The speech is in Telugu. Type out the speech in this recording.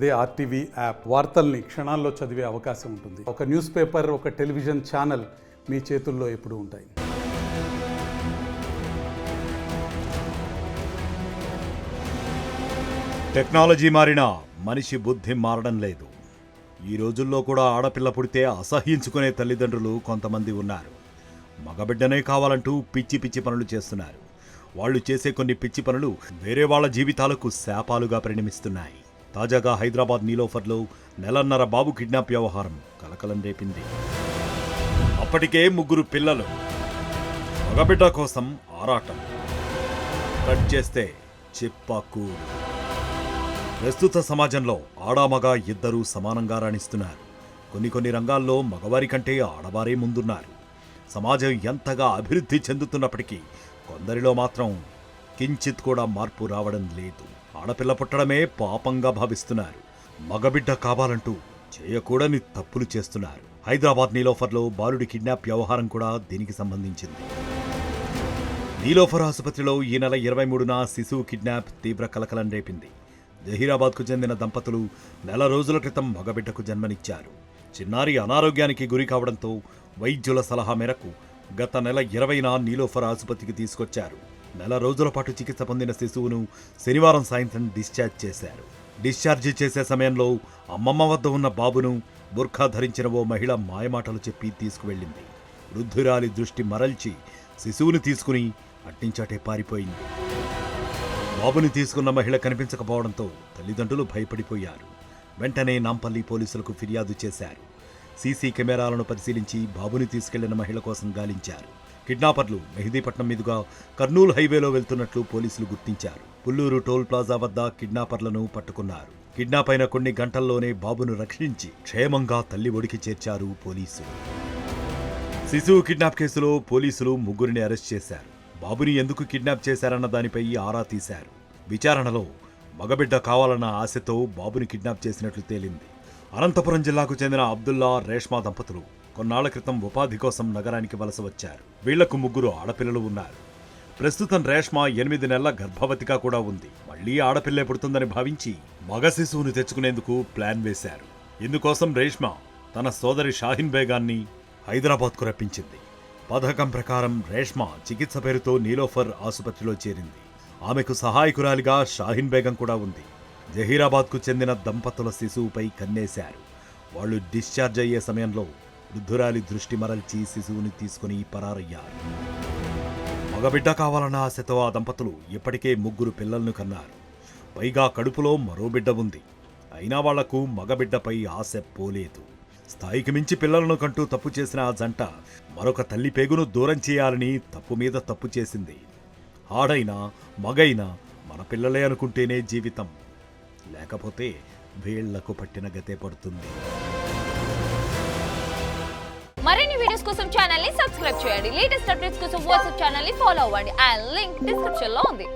అదే ఆర్టీవీ యాప్ వార్తల్ని క్షణాల్లో చదివే అవకాశం ఉంటుంది. ఒక న్యూస్ పేపర్, ఒక టెలివిజన్ ఛానల్ మీ చేతుల్లో ఎప్పుడూ ఉంటాయి. టెక్నాలజీ మారినా మనిషి బుద్ధి మారడం లేదు. ఈ రోజుల్లో కూడా ఆడపిల్ల పుడితే అసహ్యించుకునే తల్లిదండ్రులు కొంతమంది ఉన్నారు. మగబిడ్డనే కావాలంటూ పిచ్చి పిచ్చి పనులు చేస్తున్నారు. వాళ్ళు చేసే కొన్ని పిచ్చి పనులు వేరే వాళ్ళ జీవితాలకు శాపాలుగా పరిణమిస్తున్నాయి. తాజాగా హైదరాబాద్ నీలోఫర్లో నెలన్నర బాబు కిడ్నాప్ వ్యవహారం కలకలం రేపింది. అప్పటికే 3 పిల్లలు. మగబిడ్డ కోసం ఆరాటం. కట్ చేస్తే చిప్పాకు. ప్రస్తుత సమాజంలో ఆడామగ ఇద్దరూ సమానంగా రాణిస్తున్నారు. కొన్ని రంగాల్లో మగవారి కంటే ఆడవారే ముందున్నారు. సమాజం ఎంతగా అభివృద్ధి చెందుతున్నప్పటికీ కొందరిలో మాత్రం కించిత్ కూడా మార్పు రావడం లేదు. ఆడపిల్ల పుట్టడమే పాపంగా భావిస్తున్నారు. మగబిడ్డ కావాలంటూ చేయకూడని తప్పులు చేస్తున్నారు. హైదరాబాద్ నీలోఫర్లో బాలుడి కిడ్నాప్ వ్యవహారం కూడా దీనికి సంబంధించింది. నీలోఫర్ ఆసుపత్రిలో ఈ నెల 23న శిశువు కిడ్నాప్ తీవ్ర కలకలం రేపింది. జహీరాబాద్కు చెందిన దంపతులు నెల రోజుల క్రితం మగబిడ్డకు జన్మనిచ్చారు. చిన్నారి అనారోగ్యానికి గురి కావడంతో వైద్యుల సలహా మేరకు గత నెల 20న నీలోఫర్ ఆసుపత్రికి తీసుకొచ్చారు. నెల రోజుల పాటు చికిత్స పొందిన శిశువును శనివారం సాయంత్రం డిశ్చార్జ్ చేశారు. డిశ్చార్జి చేసే సమయంలో అమ్మమ్మ వద్ద ఉన్న బాబును బుర్ఖా ధరించిన ఓ మహిళ మాయమాటలు చెప్పి తీసుకువెళ్ళింది. వృద్ధురాలి దృష్టి మరల్చి శిశువుని తీసుకుని అట్టించాటే పారిపోయింది. బాబుని తీసుకున్న మహిళ కనిపించకపోవడంతో తల్లిదండ్రులు భయపడిపోయారు. వెంటనే నాంపల్లి పోలీసులకు ఫిర్యాదు చేశారు. సీసీ కెమెరాలను పరిశీలించి బాబుని తీసుకెళ్లిన మహిళ కోసం గాలించారు. కిడ్నాపర్లు మెహదీపట్నం మీదుగా కర్నూలు హైవేలో వెళ్తున్నట్లు పోలీసులు గుర్తించారు. పుల్లూరు టోల్ ప్లాజా వద్ద కిడ్నాపర్లను పట్టుకున్నారు. కిడ్నాప్ అయిన కొన్ని గంటల్లోనే బాబును రక్షించి క్షేమంగా తల్లి ఒడికి చేర్చారు పోలీసులు. శిశువు కిడ్నాప్ కేసులో పోలీసులు 3 అరెస్ట్ చేశారు. బాబుని ఎందుకు కిడ్నాప్ చేశారన్న దానిపై ఆరా తీశారు. విచారణలో మగబిడ్డ కావాలన్న ఆశతో బాబుని కిడ్నాప్ చేసినట్లు తేలింది. అనంతపురం జిల్లాకు చెందిన అబ్దుల్లా, రేష్మా దంపతులు కొన్నాళ్ల క్రితం ఉపాధి కోసం నగరానికి వలస వచ్చారు. వీళ్లకు 3 ఆడపిల్లలు ఉన్నారు. ప్రస్తుతం రేష్మా 8 నెలల గర్భవతిగా కూడా ఉంది. మళ్లీ ఆడపిల్లే పుడుతుందని భావించి మగ శిశువును తెచ్చుకునేందుకు ప్లాన్ వేశారు. ఇందుకోసం రేష్మా తన సోదరి షాహిన్ బేగాన్ని హైదరాబాద్కు రప్పించింది. పథకం ప్రకారం రేష్మా చికిత్స పేరుతో నీలోఫర్ ఆసుపత్రిలో చేరింది. ఆమెకు సహాయకురాలిగా షాహిన్ బేగం కూడా ఉంది. జహీరాబాద్కు చెందిన దంపతుల శిశువుపై కన్నేశారు. వాళ్లు డిశ్చార్జ్ అయ్యే సమయంలో వృద్ధురాలి దృష్టి మరల్చి శిశువుని తీసుకుని పరారయ్యారు. మగబిడ్డ కావాలన్న ఆశతో ఆ దంపతులు ఇప్పటికే 3 పిల్లలను కన్నారు. పైగా కడుపులో మరో బిడ్డ ఉంది. అయినా వాళ్లకు మగబిడ్డపై ఆశ పోలేదు. స్థాయికి మించి పిల్లలను కంటూ తప్పు చేసిన ఆ జంట మరొక తల్లి పేగును దూరం చేయాలని తప్పు మీద తప్పు చేసింది. ఆడైనా మగైనా మన పిల్లలే అనుకుంటేనే జీవితం, లేకపోతే వీళ్లకు పట్టిన గతే పడుతుంది. మరిన్ని వీడియోస్ కోసం ఛానల్ ని సబ్స్క్రైబ్ చేయండి. లేటెస్ట్ అప్డేట్స్ కోసం వాట్సాప్ ఛానల్ ని ఫాలో అవ్వండి. ఆ లింక్ డిస్క్రిప్షన్ లో ఉంది.